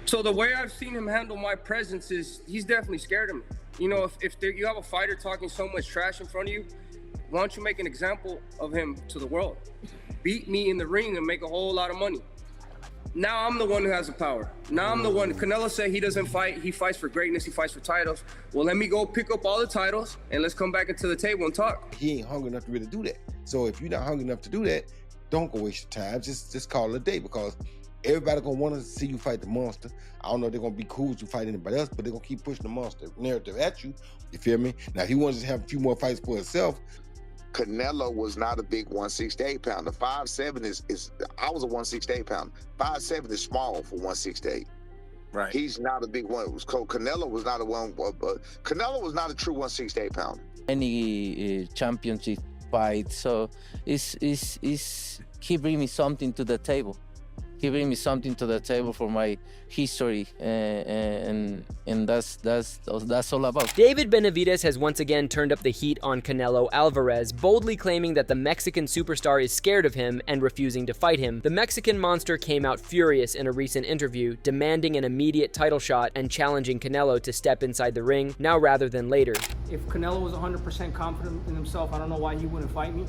So the way I've seen him handle my presence is he's definitely scared of me. You know, if you have a fighter talking so much trash in front of you, why don't you make an example of him to the world? Beat me in the ring and make a whole lot of money. Now I'm the one who has the power. Now I'm the one. Canelo said he doesn't fight. He fights for greatness. He fights for titles. Well, let me go pick up all the titles and let's come back into the table and talk. He ain't hungry enough to really do that. So if you're not hungry enough to do that, don't go waste your time. Just call it a day, because everybody gonna want to see you fight the monster. I don't know if they're gonna be cool with you fight anybody else, but they're gonna keep pushing the monster narrative at you. You feel me? Now, if he wants to have a few more fights for himself. Canelo was not a big 168 pounder. 5'7" is I was a 168 pounder. 5'7" is small for 168. Right. He's not a big one. It was Canelo was not a one. Canelo was not a true 168 pounder. Any championship fight, so he bring me something to the table. He bring me something to the table for my history, and that's all about. David Benavidez has once again turned up the heat on Canelo Alvarez, boldly claiming that the Mexican superstar is scared of him and refusing to fight him. The Mexican monster came out furious in a recent interview, demanding an immediate title shot and challenging Canelo to step inside the ring, now rather than later. If Canelo was 100% confident in himself, I don't know why he wouldn't fight me.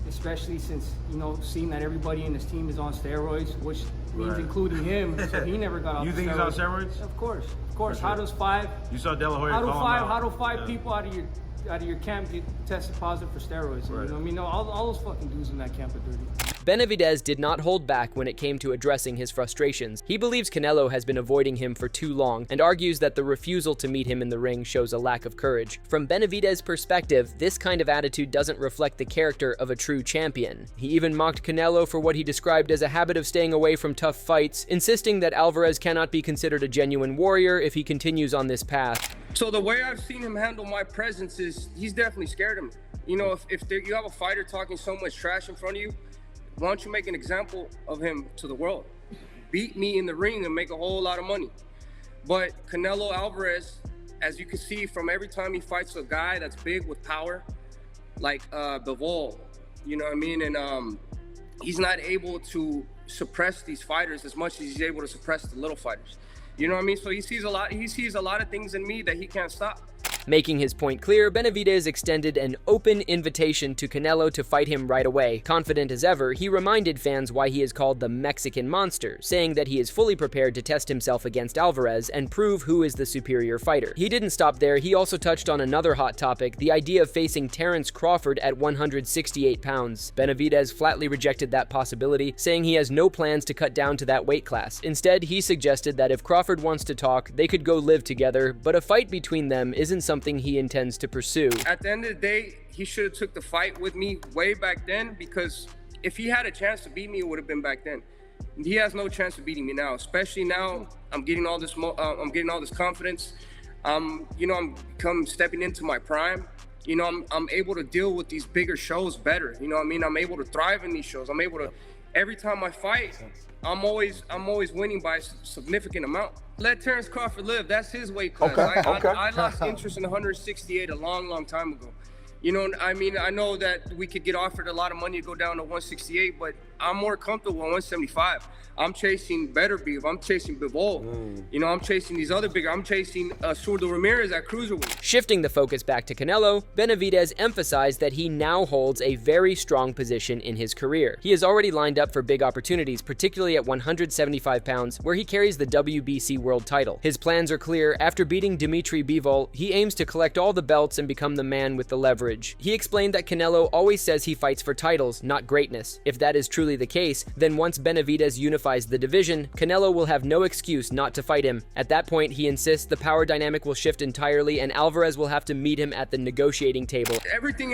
Especially since, you know, seeing that everybody in his team is on steroids, which means including him, so he never got off You think steroids. he's on steroids? Of course. Sure. How does five? You saw De La Hoya How do five people out of your camp get tested positive for steroids? Right. You know what I mean? All those fucking dudes in that camp are dirty. Benavidez did not hold back when it came to addressing his frustrations. He believes Canelo has been avoiding him for too long and argues that the refusal to meet him in the ring shows a lack of courage. From Benavidez's perspective, this kind of attitude doesn't reflect the character of a true champion. He even mocked Canelo for what he described as a habit of staying away from tough fights, insisting that Alvarez cannot be considered a genuine warrior if he continues on this path. So the way I've seen him handle my presence is he's definitely scared of me. You know, if you have a fighter talking so much trash in front of you, why don't you make an example of him to the world? Beat me in the ring and make a whole lot of money. But Canelo Alvarez, as you can see from every time he fights a guy that's big with power, like Bivol, you know what I mean? And he's not able to suppress these fighters as much as he's able to suppress the little fighters. You know what I mean? So he sees a lot of things in me that he can't stop. Making his point clear, Benavidez extended an open invitation to Canelo to fight him right away. Confident as ever, he reminded fans why he is called the Mexican Monster, saying that he is fully prepared to test himself against Alvarez and prove who is the superior fighter. He didn't stop there, he also touched on another hot topic, the idea of facing Terence Crawford at 168 pounds. Benavidez flatly rejected that possibility, saying he has no plans to cut down to that weight class. Instead, he suggested that if Crawford wants to talk, they could go live together, but a fight between them isn't something he intends to pursue. At the end of the day, he should have took the fight with me way back then, because if he had a chance to beat me, it would have been back then. He has no chance of beating me now, especially now I'm getting all this confidence. You know, I'm stepping into my prime. You know, I'm able to deal with these bigger shows better. You know what I mean? I'm able to thrive in these shows. I'm able to, every time I fight, I'm always winning by a significant amount. Let Terence Crawford live. That's his weight class. I lost interest in 168 a long time ago. You know, I mean, I know that we could get offered a lot of money to go down to 168, but I'm more comfortable at 175. I'm chasing better beef. I'm chasing Bivol. You know, I'm chasing these other bigger. I'm chasing Zurdo Ramirez at cruiserweight. Shifting the focus back to Canelo, Benavidez emphasized that he now holds a very strong position in his career. He is already lined up for big opportunities, particularly at 175 pounds, where he carries the WBC world title. His plans are clear. After beating Dimitri Bivol, he aims to collect all the belts and become the man with the leverage. He explained that Canelo always says he fights for titles, not greatness. If that is truly the case, then once Benavidez unifies the division, Canelo will have no excuse not to fight him. At that point, he insists the power dynamic will shift entirely and Alvarez will have to meet him at the negotiating table. Everything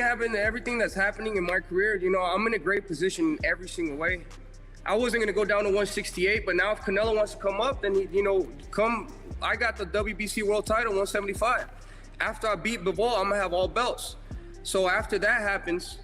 that's happening in my career, you know, I'm in a great position every single way. I wasn't gonna go down to 168, but now if Canelo wants to come up, then I got the WBC world title, 175. After I beat Bivol, I'm gonna have all belts. So after that happens,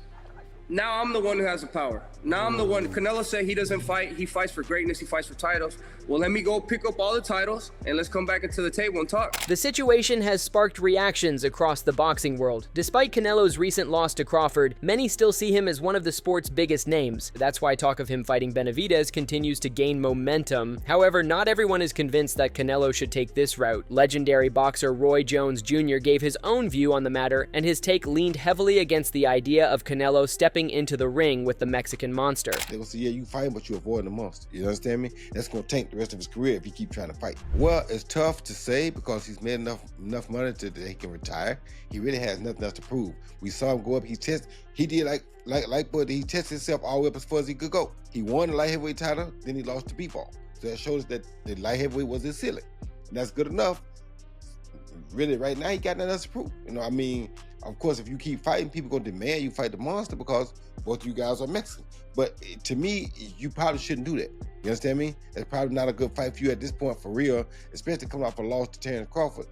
now I'm the one who has the power. Now I'm the one. Canelo said he doesn't fight. He fights for greatness. He fights for titles. Well, let me go pick up all the titles and let's come back into the table and talk. The situation has sparked reactions across the boxing world. Despite Canelo's recent loss to Crawford, many still see him as one of the sport's biggest names. That's why talk of him fighting Benavidez continues to gain momentum. However, not everyone is convinced that Canelo should take this route. Legendary boxer Roy Jones Jr. gave his own view on the matter, and his take leaned heavily against the idea of Canelo stepping into the ring with the Mexican monster. They gonna say, yeah, you fighting, but you avoiding the monster. You understand me? That's gonna tank the rest of his career if he keep trying to fight. Well, it's tough to say because he's made enough money that he can retire. He really has nothing else to prove. We saw him go up. He did but he tested himself all the way up as far as he could go. He won the light heavyweight title, then he lost to B-Ball. So that shows that the light heavyweight was his ceiling, and that's good enough. Really, right now he got nothing else to prove. You know, I mean, of course, if you keep fighting, people gonna demand you fight the monster because both of you guys are Mexican. But to me, you probably shouldn't do that. You understand me? That's probably not a good fight for you at this point, for real, especially coming off a loss to Terrence Crawford.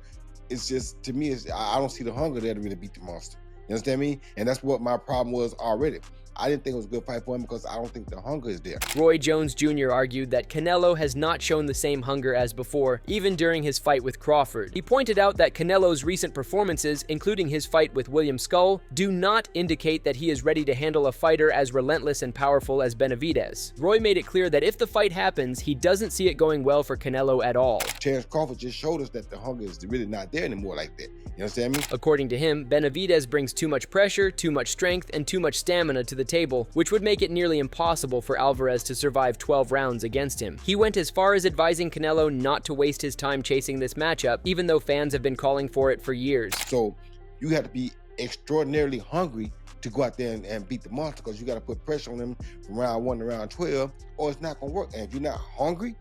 It's just, to me, I don't see the hunger there to really beat the monster. You understand me? And that's what my problem was already. I didn't think it was a good fight for him because I don't think the hunger is there. Roy Jones Jr. argued that Canelo has not shown the same hunger as before, even during his fight with Crawford. He pointed out that Canelo's recent performances, including his fight with William Skull, do not indicate that he is ready to handle a fighter as relentless and powerful as Benavidez. Roy made it clear that if the fight happens, he doesn't see it going well for Canelo at all. Terrence Crawford just showed us that the hunger is really not there anymore like that. You understand me? According to him, Benavidez brings too much pressure, too much strength, and too much stamina to the table, which would make it nearly impossible for Alvarez to survive 12 rounds against him. He went as far as advising Canelo not to waste his time chasing this matchup, even though fans have been calling for it for years. So you have to be extraordinarily hungry to go out there and beat the monster, because you got to put pressure on him from round 1 to round 12, or it's not going to work. And if you're not hungry,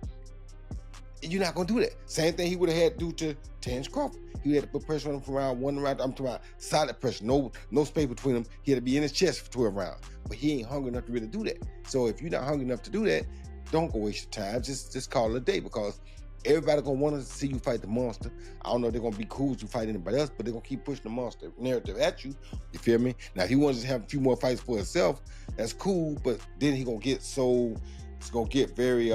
you're not going to do that. Same thing he would have had to do to Terrence Crawford. He had to put pressure on him from round 1 to round, I'm talking about solid pressure, no space between them. He had to be in his chest for 12 rounds. But he ain't hungry enough to really do that. So if you're not hungry enough to do that, don't go waste your time. Just call it a day, because everybody gonna want to see you fight the monster. I don't know if they're gonna be cool with you fight anybody else, but they're gonna keep pushing the monster narrative at you. You feel me? Now, if he wants to have a few more fights for himself, that's cool. But then he gonna get it's gonna get very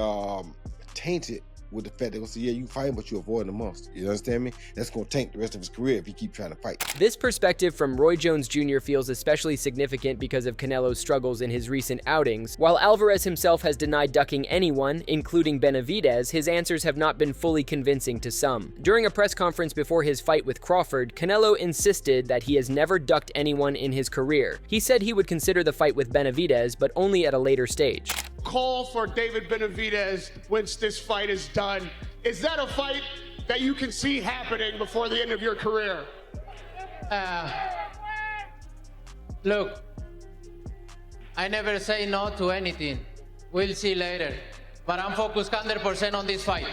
tainted with the fact they're gonna say, yeah, you fighting, but you avoiding the monster. You understand me? That's gonna tank the rest of his career if he keep trying to fight. This perspective from Roy Jones Jr. feels especially significant because of Canelo's struggles in his recent outings. While Alvarez himself has denied ducking anyone, including Benavidez, his answers have not been fully convincing to some. During a press conference before his fight with Crawford, Canelo insisted that he has never ducked anyone in his career. He said he would consider the fight with Benavidez, but only at a later stage. Call for David Benavidez once this fight is done. Is that a fight that you can see happening before the end of your career? Look, I never say no to anything. We'll see later. But I'm focused 100% on this fight.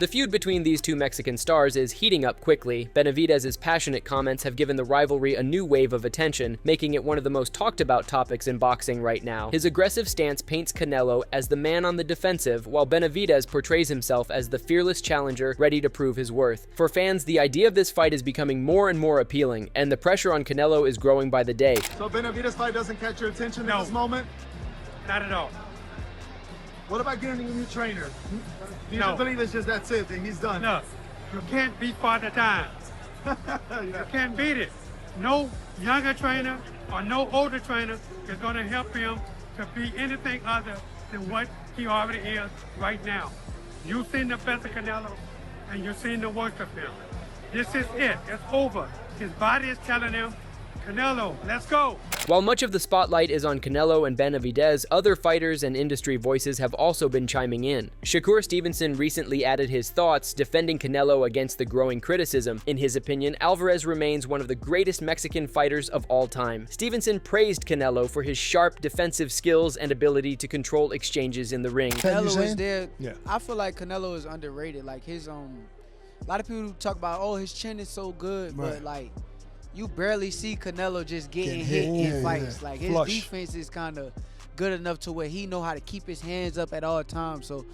The feud between these two Mexican stars is heating up quickly. Benavidez's passionate comments have given the rivalry a new wave of attention, making it one of the most talked about topics in boxing right now. His aggressive stance paints Canelo as the man on the defensive, while Benavidez portrays himself as the fearless challenger ready to prove his worth. For fans, the idea of this fight is becoming more and more appealing, and the pressure on Canelo is growing by the day. So Benavidez fight doesn't catch your attention at this moment? Not at all. What about getting a new trainer? Do you believe it's just that's it, and he's done? No, you can't beat Father Time. You can't beat it. No younger trainer or no older trainer is going to help him to be anything other than what he already is right now. You've seen the best of Canelo, and you've seen the worst of him. This is it. It's over. His body is telling him, Canelo, let's go. While much of the spotlight is on Canelo and Benavidez, other fighters and industry voices have also been chiming in. Shakur Stevenson recently added his thoughts, defending Canelo against the growing criticism. In his opinion, Alvarez remains one of the greatest Mexican fighters of all time. Stevenson praised Canelo for his sharp defensive skills and ability to control exchanges in the ring. Canelo is there. Yeah. I feel like Canelo is underrated. Like his a lot of people talk about, oh, his chin is so good, but like, you barely see Canelo just getting hit in fights. Like his defense is kind of good enough to where he know how to keep his hands up at all times. So,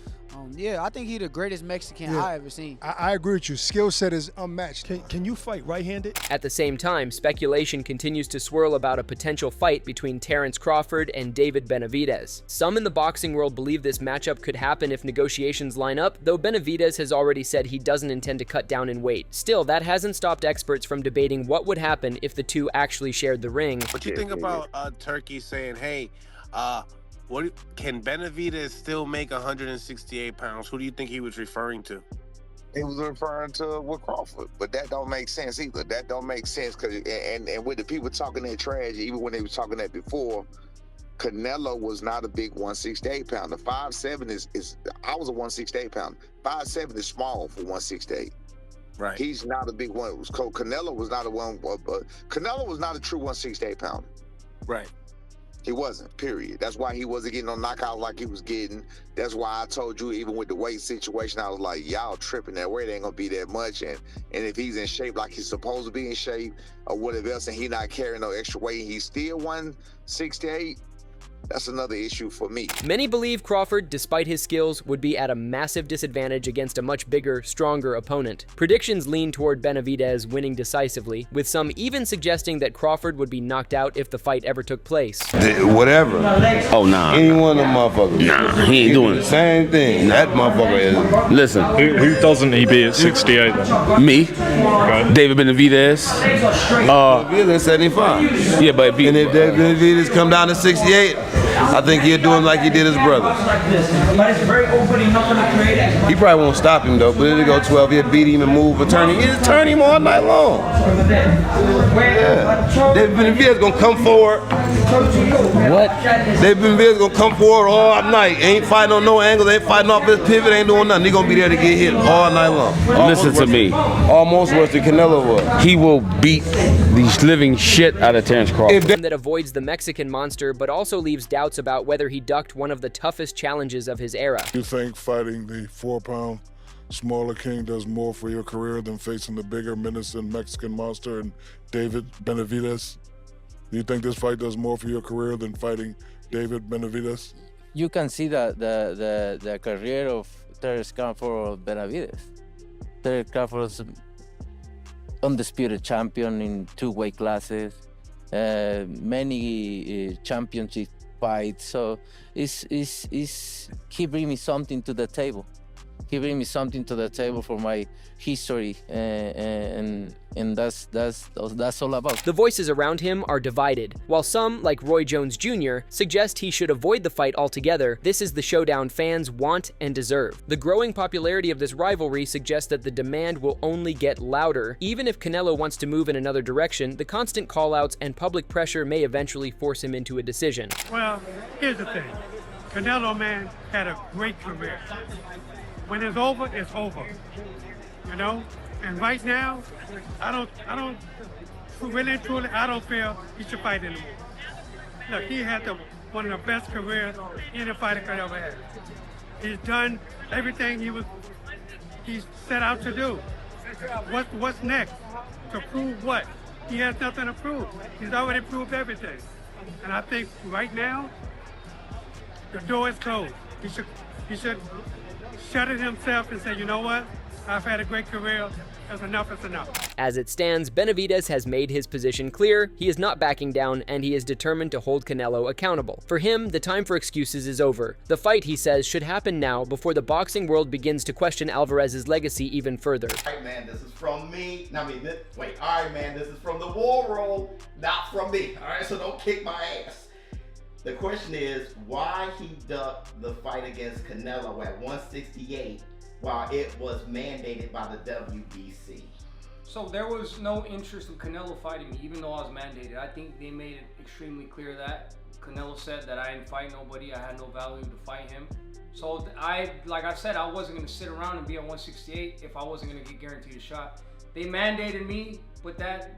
yeah, I think he's the greatest Mexican I ever seen. I agree with you. Skill set is unmatched. Can you fight right-handed? At the same time, speculation continues to swirl about a potential fight between Terence Crawford and David Benavidez. Some in the boxing world believe this matchup could happen if negotiations line up, though Benavidez has already said he doesn't intend to cut down in weight. Still, that hasn't stopped experts from debating what would happen if the two actually shared the ring. What do you think about Turkey saying, hey, what can Benavidez still make 168 pounds? Who do you think he was referring to? He was referring to with Crawford, but that don't make sense either. That don't make sense because and with the people talking that trash, even when they was talking that before, Canelo was not a big 168 pounder. 5'7" is I was a 168 pounder. 5'7" is small for 168. Right. He's not a big one. It was Canelo was not a one. Canelo was not a true 168 pounder. Right. He wasn't, period. That's why he wasn't getting no knockout like he was getting. That's why I told you, even with the weight situation, I was like, y'all tripping. That weight ain't gonna be that much. And if he's in shape like he's supposed to be in shape or whatever else, and he not carrying no extra weight, and he's still 168, that's another issue for me. Many believe Crawford, despite his skills, would be at a massive disadvantage against a much bigger, stronger opponent. Predictions lean toward Benavidez winning decisively, with some even suggesting that Crawford would be knocked out if the fight ever took place. Whatever. Oh, nah. Any one of them motherfuckers. Nah, he ain't doing the it. same thing. That motherfucker is. Listen. Who doesn't he beat at 68 then? Me. Okay. David Benavidez. Benavidez 75. Yeah, but and if David Benavidez come down to 68, I think he'll do him like he did his brother. He probably won't stop him though, but it'll go 12. He'll beat him and move and turn him. He'll turn him all night long. Yeah. David Benavidez gonna come forward. What? David Benavidez gonna come forward all night. Ain't fighting on no angles, ain't fighting off his pivot, ain't doing nothing. He gonna be there to get hit all night long. Listen to me. Almost worse than Canelo was. He will beat the living shit out of Terence Crawford. That avoids the Mexican monster, but also leaves doubts about whether he ducked one of the toughest challenges of his era. You think fighting the 4-pound smaller king does more for your career than facing the bigger, menacing Mexican monster and David Benavidez? Do you think this fight does more for your career than fighting David Benavidez? You can see the career of Terence Crawford or Benavidez. Terence Crawford is undisputed champion in 2 weight classes, many championship fights. So he bring me something to the table. He bring me something to the table for my history, and that's all about. The voices around him are divided. While some, like Roy Jones Jr., suggest he should avoid the fight altogether, this is the showdown fans want and deserve. The growing popularity of this rivalry suggests that the demand will only get louder. Even if Canelo wants to move in another direction, the constant call-outs and public pressure may eventually force him into a decision. Well, here's the thing. Canelo, man, had a great career. When it's over, you know? And right now, I don't feel he should fight anymore. Look, he had one of the best careers any fighter could ever have. He's done everything he set out to do. What's next? To prove what? He has nothing to prove. He's already proved everything. And I think right now, the door is closed. He should shut it himself and say, you know what? I've had a great career. That's enough is enough. As it stands, Benavidez has made his position clear. He is not backing down, and he is determined to hold Canelo accountable. For him, the time for excuses is over. The fight, he says, should happen now before the boxing world begins to question Alvarez's legacy even further. All right, man, this is from me. All right, man, this is from the war room, not from me. All right, so don't kick my ass. The question is, why he ducked the fight against Canelo at 168 while it was mandated by the WBC? So there was no interest in Canelo fighting me, even though I was mandated. I think they made it extremely clear that Canelo said that I didn't fight nobody, I had no value to fight him. So like I said, I wasn't gonna sit around and be at 168 if I wasn't gonna get guaranteed a shot. They mandated me, but that,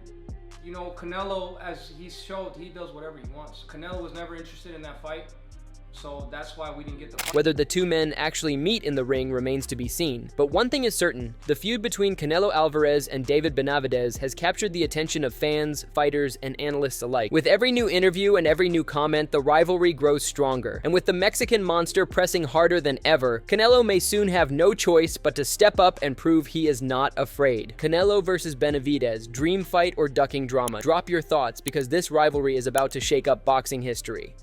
you know, Canelo, as he showed, he does whatever he wants. Canelo was never interested in that fight. So that's why we didn't get the fight. Whether the two men actually meet in the ring remains to be seen. But one thing is certain, the feud between Canelo Alvarez and David Benavidez has captured the attention of fans, fighters, and analysts alike. With every new interview and every new comment, the rivalry grows stronger. And with the Mexican monster pressing harder than ever, Canelo may soon have no choice but to step up and prove he is not afraid. Canelo versus Benavidez, dream fight or ducking drama? Drop your thoughts, because this rivalry is about to shake up boxing history.